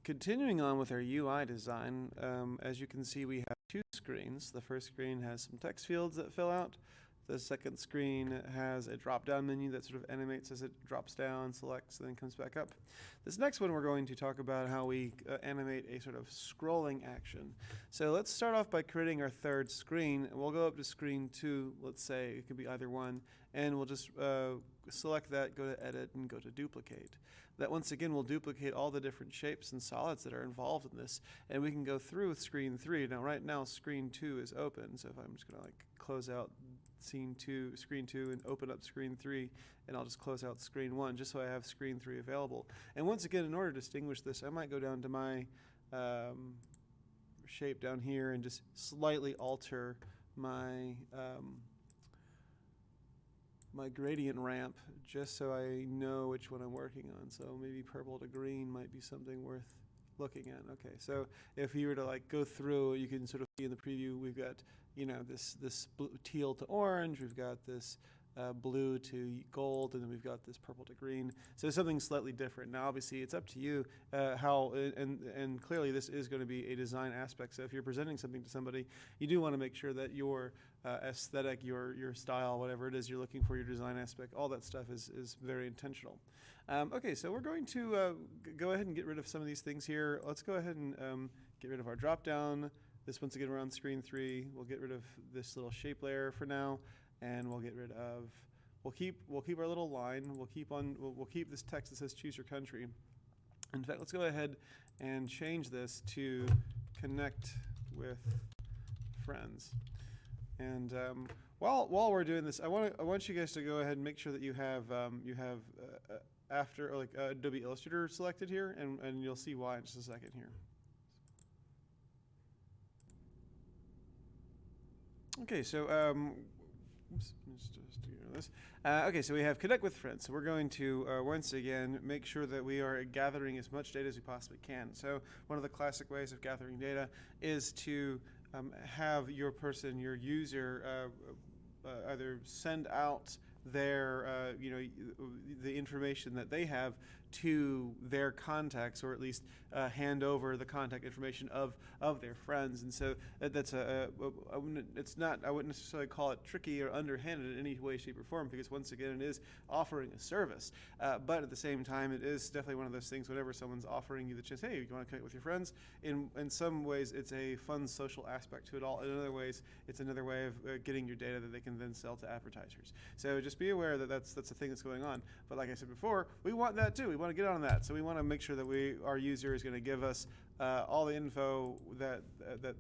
Continuing on with our UI design, as you can see, we have two screens. The first screen has some text fields that fill out. The second screen has a drop-down menu that sort of animates as it drops down, selects, and then comes back up. This next one, we're going to talk about how we animate a sort of scrolling action. So let's start off by creating our third screen. We'll go up to screen 2, let's say. It could be either one. And we'll just select that, go to Edit, and go to Duplicate. That once again will duplicate all the different shapes and solids that are involved in this. And we can go through with screen 3. Now right now screen 2 is open. So if I'm just going to close out screen 2 and open up screen 3, and I'll just close out screen 1 just so I have screen 3 available. And once again, in order to distinguish this, I might go down to my shape down here and just slightly alter my my gradient ramp just so I know which one I'm working on. So maybe purple to green might be something worth looking at. Okay, so if you were to go through, you can sort of see in the preview we've got this teal to orange, we've got this blue to gold, and then we've got this purple to green. So something slightly different. Now obviously it's up to you how, and clearly this is going to be a design aspect. So if you're presenting something to somebody, you do want to make sure that your aesthetic, your style, whatever it is you're looking for, your design aspect, all that stuff is very intentional. Okay, so we're going to go ahead and get rid of some of these things here. Let's go ahead and get rid of our drop down. This once again, we're on screen 3. We'll get rid of this little shape layer for now, and we'll get rid of. We'll keep our little line. We'll keep this text that says choose your country. In fact, let's go ahead and change this to connect with friends. And while we're doing this, I want you guys to go ahead and make sure that you have after Adobe Illustrator selected here, and you'll see why in just a second here. Okay, so oops, let's just do this. Okay, so we have connect with friends. So we're going to once again make sure that we are gathering as much data as we possibly can. So one of the classic ways of gathering data is to have your user, either send out their the information that they have to their contacts, or at least hand over the contact information of their friends. And so that's I wouldn't necessarily call it tricky or underhanded in any way, shape, or form, because once again it is offering a service. But at the same time, it is definitely one of those things. Whenever someone's offering you the chance, hey, you want to connect with your friends? In some ways, it's a fun social aspect to it all. In other ways, it's another way of getting your data that they can then sell to advertisers. So just be aware that that's the thing that's going on. But like I said before, we want that too. We want to get on that. So we want to make sure that our user is going to give us all the info that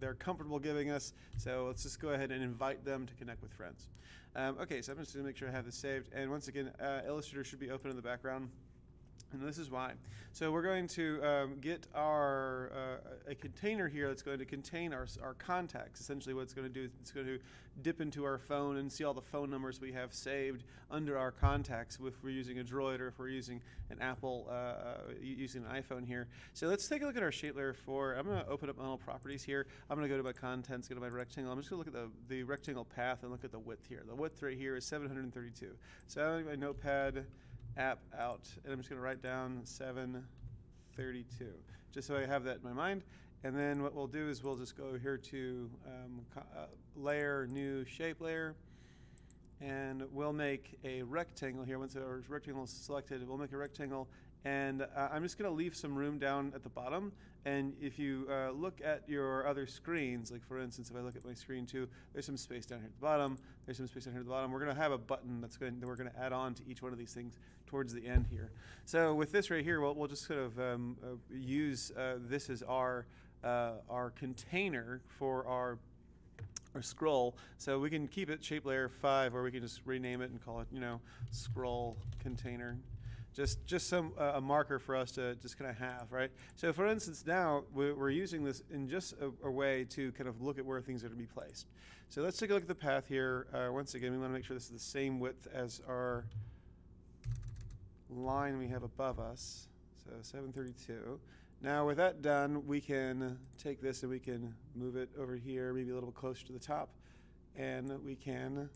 they're comfortable giving us. So let's just go ahead and invite them to connect with friends. Okay, so I'm just going to make sure I have this saved. And once again, Illustrator should be open in the background. And this is why. So we're going to get a container here that's going to contain our contacts. Essentially what it's going to do is it's going to dip into our phone and see all the phone numbers we have saved under our contacts if we're using a Droid or if we're using an Apple, using an iPhone here. So let's take a look at our shape layer 4. I'm going to open up my little properties here. I'm going to go to my contents, go to my rectangle. I'm just going to look at the rectangle path and look at the width here. The width right here is 732. So I'm going to my notepad, app out, and I'm just going to write down 732 just so I have that in my mind. And then what we'll do is we'll just go here to layer, new shape layer, and we'll make a rectangle here. Once our rectangle is selected, we'll make a rectangle, and I'm just going to leave some room down at the bottom. And if you look at your other screens, like for instance, if I look at my screen 2, there's some space down here at the bottom. There's some space down here at the bottom. We're going to have a button that we're going to add on to each one of these things towards the end here. So with this right here, we'll just sort of use this as our container for our scroll. So we can keep it shape layer 5, or we can just rename it and call it, scroll container. Just some a marker for us to just kind of have, right? So for instance, now we're using this in just a way to kind of look at where things are to be placed. So let's take a look at the path here. Once again, we want to make sure this is the same width as our line we have above us. So 732. Now with that done, we can take this and we can move it over here, maybe a little closer to the top, and we can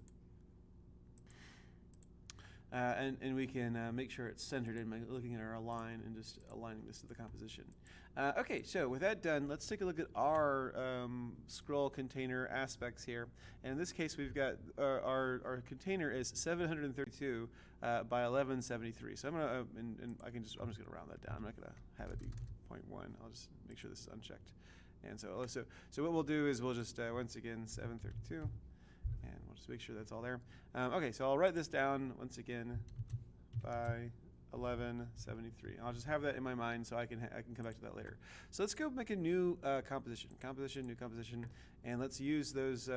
and we can make sure it's centered in by looking at our align and just aligning this to the composition. Okay, so with that done, let's take a look at our scroll container aspects here. And in this case, we've got our container is 732 by 1173. So I'm gonna I'm just gonna round that down. I'm not gonna have it be 0.1. I'll just make sure this is unchecked. And so what we'll do is we'll just once again 732, and we'll just make sure that's all there. Okay, so I'll write this down once again by 1173. I'll just have that in my mind so I can come back to that later. So let's go make a new composition, new composition, and let's use those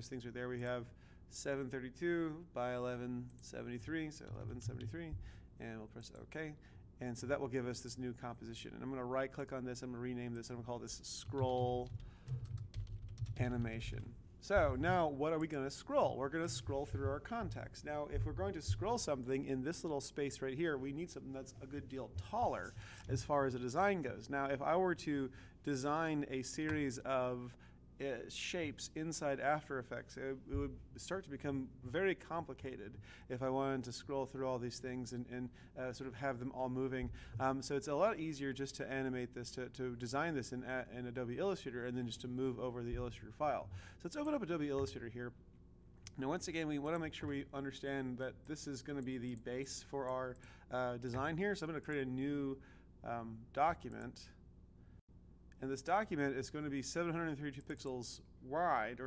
things right there. We have 732 by 1173, so 1173, and we'll press OK. And so that will give us this new composition. And I'm going to right click on this. I'm going to rename this. I'm going to call this scroll animation. So now what are we going to scroll? We're going to scroll through our context. Now if we're going to scroll something in this little space right here, we need something that's a good deal taller as far as the design goes. Now if I were to design a series of shapes inside After Effects, it would start to become very complicated if I wanted to scroll through all these things and sort of have them all moving. So it's a lot easier just to animate this, to design this in Adobe Illustrator, and then just to move over the Illustrator file. So let's open up Adobe Illustrator here. Now once again, we want to make sure we understand that this is going to be the base for our design here. So I'm going to create a new document. And this document is going to be 732 pixels wide,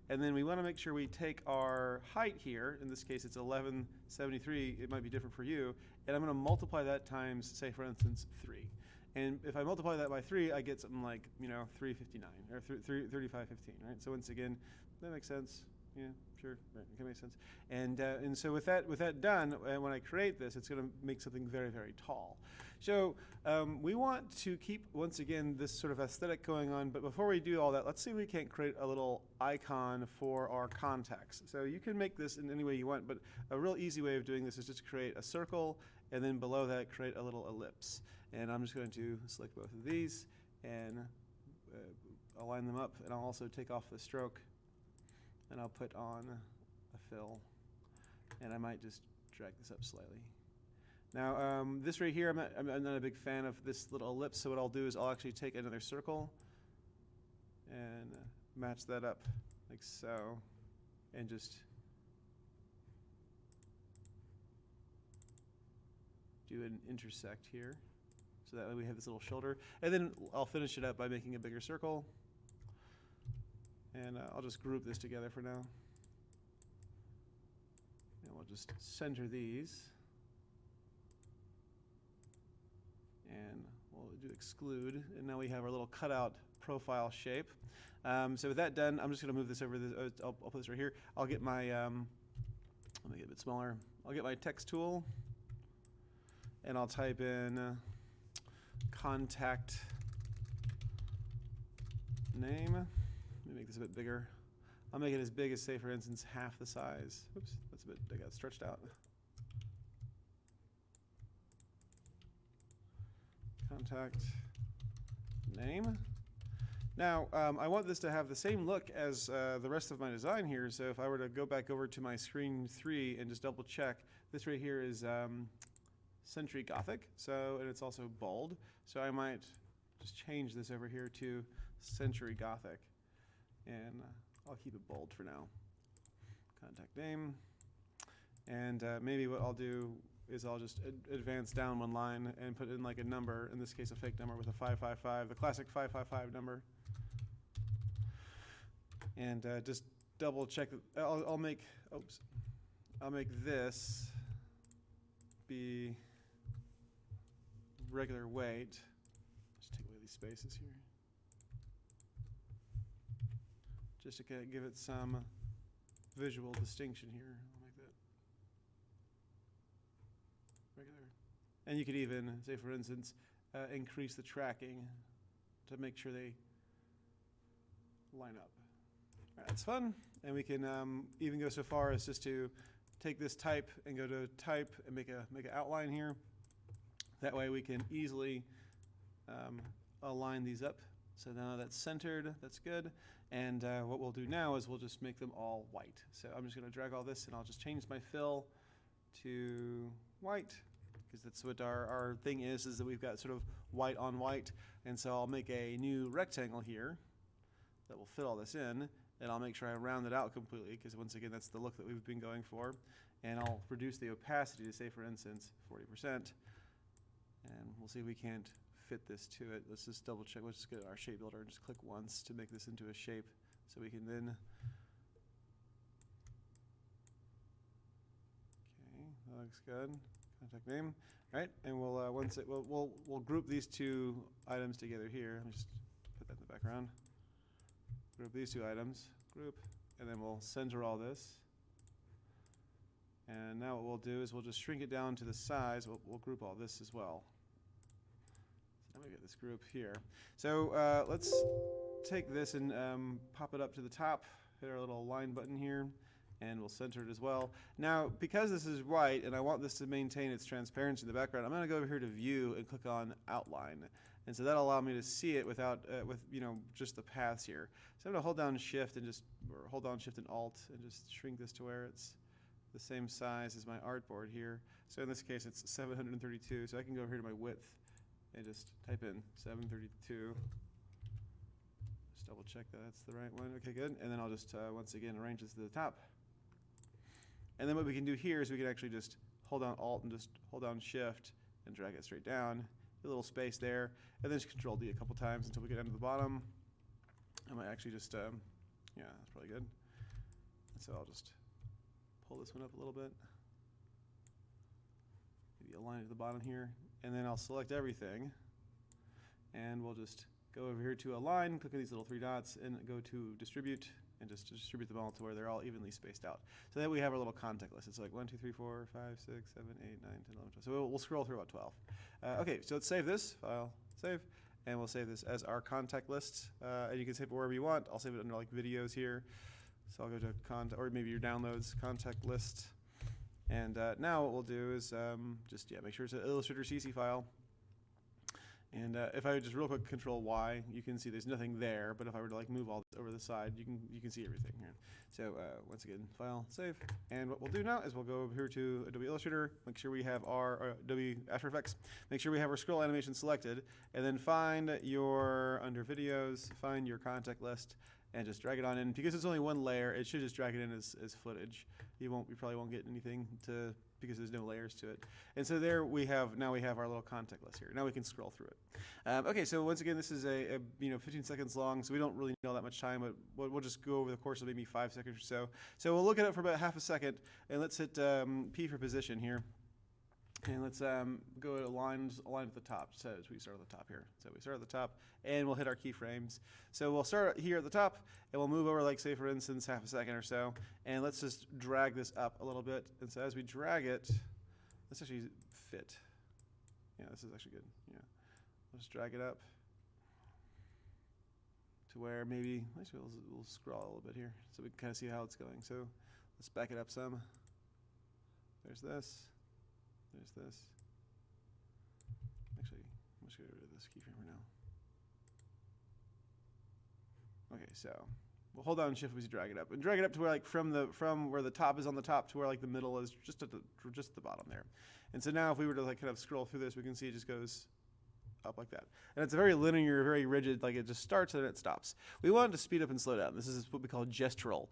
and then we want to make sure we take our height here. In this case, it's 1173. It might be different for you. And I'm going to multiply that times, say, for instance, 3. And if I multiply that by 3, I get something like, 359 or 3515, right? So once again, that makes sense. Yeah, sure, right, it can make sense. And so with that done, when I create this, it's going to make something very, very tall. So we want to keep, once again, this sort of aesthetic going on, but before we do all that, let's see if we can't create a little icon for our context. So you can make this in any way you want, but a real easy way of doing this is just to create a circle, and then below that create a little ellipse. And I'm just going to select both of these and align them up, and I'll also take off the stroke, and I'll put on a fill, and I might just drag this up slightly. Now this right here, I'm not a big fan of this little ellipse, so what I'll do is I'll actually take another circle and match that up like so, and just do an intersect here, so that way we have this little shoulder. And then I'll finish it up by making a bigger circle. And I'll just group this together for now. And we'll just center these. And we'll do exclude. And now we have our little cutout profile shape. So with that done, I'm just going to move this over. I'll put this right here. I'll get my, let me get a bit smaller. I'll get my text tool. And I'll type in contact name. Let me make this a bit bigger. I'll make it as big as, say, for instance, half the size. Oops, that's a bit, I got stretched out. Contact name. Now, I want this to have the same look as the rest of my design here. So if I were to go back over to my screen 3 and just double check, this right here is Century Gothic. So, and it's also bold. So I might just change this over here to Century Gothic. And I'll keep it bold for now. Contact name. And maybe what I'll do is I'll just advance down one line and put in like a number, in this case a fake number with a 555, the classic 555 number. And just double check that. I'll make this be regular weight. Just take away these spaces here. Just to kind of give it some visual distinction here. I'll make that regular. And you could even, say for instance, increase the tracking to make sure they line up. All right, that's fun. And we can even go so far as just to take this type and go to type and make an outline here. That way we can easily align these up. So now that's centered, that's good. And what we'll do now is we'll just make them all white. So I'm just going to drag all this and I'll just change my fill to white, because that's what our thing is that we've got sort of white on white. And so I'll make a new rectangle here that will fit all this in, and I'll make sure I round it out completely, because once again, that's the look that we've been going for. And I'll reduce the opacity to, say, for instance, 40%. And we'll see if we can't fit this to it. Let's just double check. Let's just go to our shape builder and just click once to make this into a shape, so we can then. Okay, that looks good. Contact name. All right, and we'll group these two items together here. Let me just put that in the background. Group these two items. Group, and then we'll center all this. And now what we'll do is we'll just shrink it down to the size. We'll group all this as well. So now we get this group here. So let's take this and pop it up to the top. Hit our little line button here, and we'll center it as well. Now, because this is white and I want this to maintain its transparency in the background, I'm going to go over here to View and click on Outline. And so that'll allow me to see it without, with just the paths here. So I'm going to hold down Shift and hold down Shift and Alt and just shrink this to where it's the same size as my artboard here. So in this case, it's 732. So I can go over here to my width and just type in 732. Just double check that that's the right one. Okay, good. And then I'll just, once again, arrange this to the top. And then what we can do here is we can actually just hold down Alt and just hold down Shift and drag it straight down. A little space there. And then just Control D a couple times until we get down to the bottom. I might actually just, yeah, that's probably good. And so I'll just pull this one up a little bit. Maybe align it to the bottom here. And then I'll select everything. And we'll just go over here to Align, click on these little three dots, and go to Distribute, and just distribute them all to where they're all evenly spaced out. So then we have our little contact list. It's like 1, 2, 3, 4, 5, 6, 7, 8, 9, 10, 11, 12. So we'll scroll through about 12. Okay, so let's save this. File, save. And we'll save this as our contact list. And you can save it wherever you want. I'll save it under like videos here. So I'll go to contact, or maybe your downloads, contact list. And now what we'll do is just make sure it's an Illustrator CC file. And if I would just real quick Control Y, you can see there's nothing there. But if I were to like move all this over the side, you can see everything here. So once again, file, save. And what we'll do now is we'll go over here to Adobe Illustrator, make sure we have our Adobe After Effects, make sure we have our scroll animation selected, and then find your under videos, find your contact list, and just drag it on in. Because it's only one layer, it should just drag it in as footage. You probably won't get anything because there's no layers to it. And so there we have, now we have our little contact list here. Now we can scroll through it. Okay, so once again, this is a 15 seconds long, so we don't really need all that much time, but we'll just go over the course of maybe 5 seconds or so. So we'll look at it for about half a second, and let's hit P for position here. And let's go to align at the top. So we start at the top here. So we start at the top, and we'll hit our keyframes. So we'll start here at the top, and we'll move over, like say for instance, half a second or so. And let's just drag this up a little bit. And so as we drag it, let's actually fit. Yeah, this is actually good. Yeah, let's drag it up to where maybe actually we'll scroll a little bit here, so we can kind of see how it's going. So let's back it up some. There's this. There's this. Actually, I'm just going to get rid of this keyframe for now. Okay, so we'll hold down Shift as we drag it up, and drag it up to where, like, from where the top is on the top to where, like, the middle is just at the bottom there. And so now, if we were to like kind of scroll through this, we can see it just goes up like that. And it's a very linear, very rigid. Like it just starts and it stops. We want it to speed up and slow down. This is what we call gestural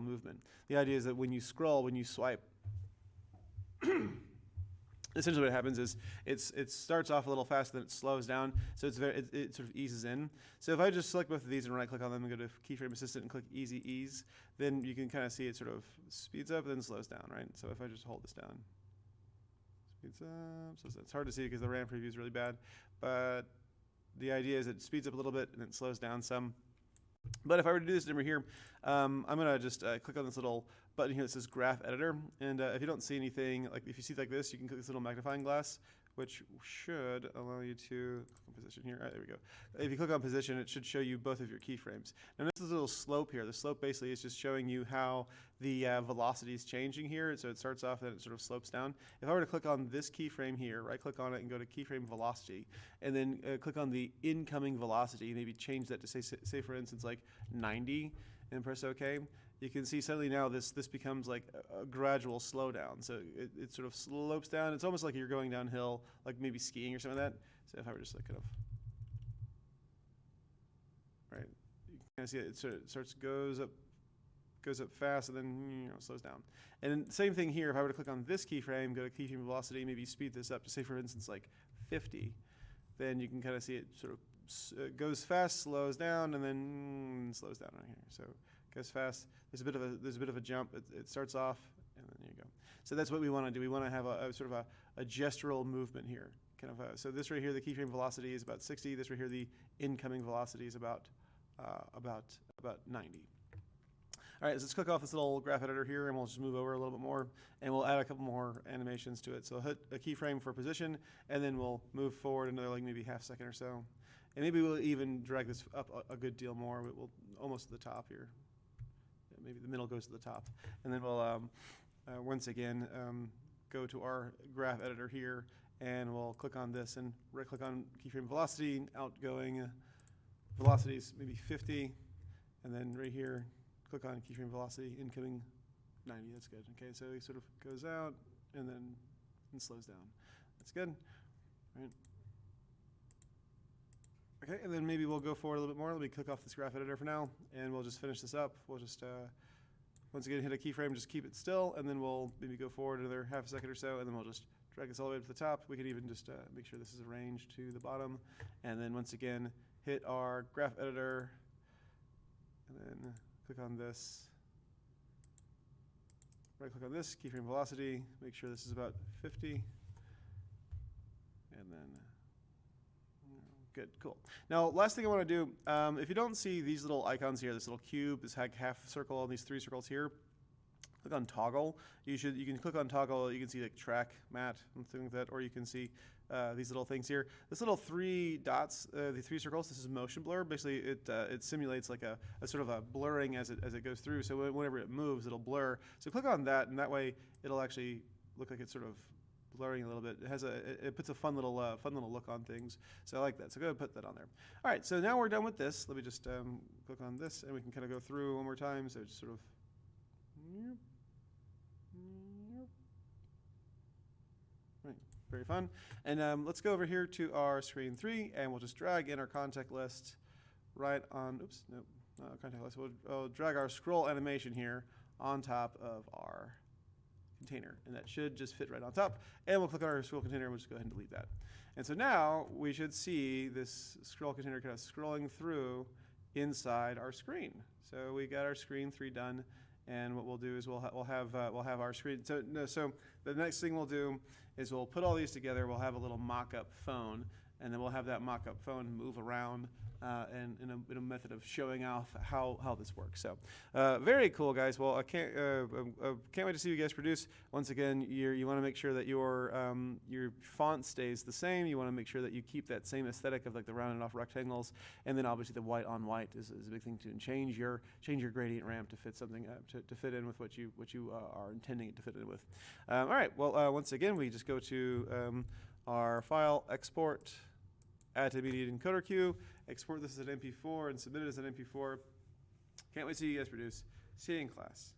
movement. The idea is that when you scroll, when you swipe. Essentially what happens is it starts off a little faster, then it slows down, so it sort of eases in. So if I just select both of these and right click on them and go to Keyframe Assistant and click Easy Ease, then you can kind of see it sort of speeds up and then slows down, right? So if I just hold this down, speeds up, so it's hard to see because the RAM preview is really bad, but the idea is it speeds up a little bit and it slows down some. But if I were to do this over here, I'm going to just click on this little button here that says Graph Editor. And if you don't see anything, like if you see like this, you can click this little magnifying glass, which should allow you to click on position here. There we go. If you click on position, it should show you both of your keyframes. Now this is a little slope here. The slope basically is just showing you how the velocity is changing here. So it starts off and then it sort of slopes down. If I were to click on this keyframe here, right click on it and go to keyframe velocity, and then click on the incoming velocity, maybe change that to say for instance like 90, and press OK. you can see suddenly now this becomes like a gradual slowdown. So it sort of slopes down. It's almost like you're going downhill, like maybe skiing or something like that. So if I were just like kind of, right, you can kind of see it sort of goes up fast and then slows down. And then same thing here. If I were to click on this keyframe, go to keyframe velocity, maybe speed this up to say for instance like 50, then you can kind of see it sort of goes fast, slows down, and then slows down on here. So it goes fast. There's a bit of a jump. It starts off, and then you go. So that's what we want to do. We want to have a sort of a gestural movement here. Kind of so this right here, the keyframe velocity is about 60. This right here, the incoming velocity is about 90. All right, so let's click off this little graph editor here, and we'll just move over a little bit more, and we'll add a couple more animations to it. So I'll hit a keyframe for position, and then we'll move forward another like maybe half second or so. And maybe we'll even drag this up a good deal more. We'll almost to the top here. Yeah, maybe the middle goes to the top. And then we'll, once again, go to our graph editor here, and we'll click on this and right-click on keyframe velocity, outgoing velocities, maybe 50. And then right here, click on keyframe velocity, incoming 90. That's good. Okay, so he sort of goes out and then slows down. That's good. All right. Okay, and then maybe we'll go forward a little bit more. Let me click off this graph editor for now, and we'll just finish this up. We'll just, once again, hit a keyframe, just keep it still, and then we'll maybe go forward another half a second or so, and then we'll just drag this all the way up to the top. We could even just make sure this is arranged to the bottom, and then once again, hit our graph editor, and then click on this. Right-click on this, keyframe velocity, make sure this is about 50, and then good, cool. Now, last thing I want to do, if you don't see these little icons here, this little cube, this half circle, and these 3 circles here, click on toggle. You can click on toggle. You can see like track, mat, and things like that, or you can see these little things here. This little 3 dots, the 3 circles. This is motion blur. Basically, it simulates like a sort of a blurring as it goes through. So whenever it moves, it'll blur. So click on that, and that way it'll actually look like it's sort of blurring a little bit. It puts a fun little look on things. So I like that. So go ahead and put that on there. All right. So now we're done with this. Let me just click on this, and we can kind of go through one more time. So just sort of. Right. Very fun. And let's go over here to our screen 3, and we'll just drag in our contact list right on. Oops. Nope. Contact list. We'll drag our scroll animation here on top of our container, and that should just fit right on top. And we'll click on our scroll container, and we'll just go ahead and delete that. And so now we should see this scroll container kind of scrolling through inside our screen. So we got our screen 3 done, and what we'll do is we'll have our screen. So the next thing we'll do is we'll put all these together. We'll have a little mock-up phone, and then we'll have that mock-up phone move around and in a method of showing off how this works. So very cool, guys. Well, I can't wait to see you guys produce. Once again, you want to make sure that your font stays the same. You want to make sure that you keep that same aesthetic of like the rounded off rectangles, and then obviously the white on white is a big thing too. And change your gradient ramp to fit something to fit in with what you are intending it to fit in with. All right. Well, once again, we just go to our file, export, add to immediate encoder queue, export this as an MP4, and submit it as an MP4. Can't wait to see you guys produce. See you in class.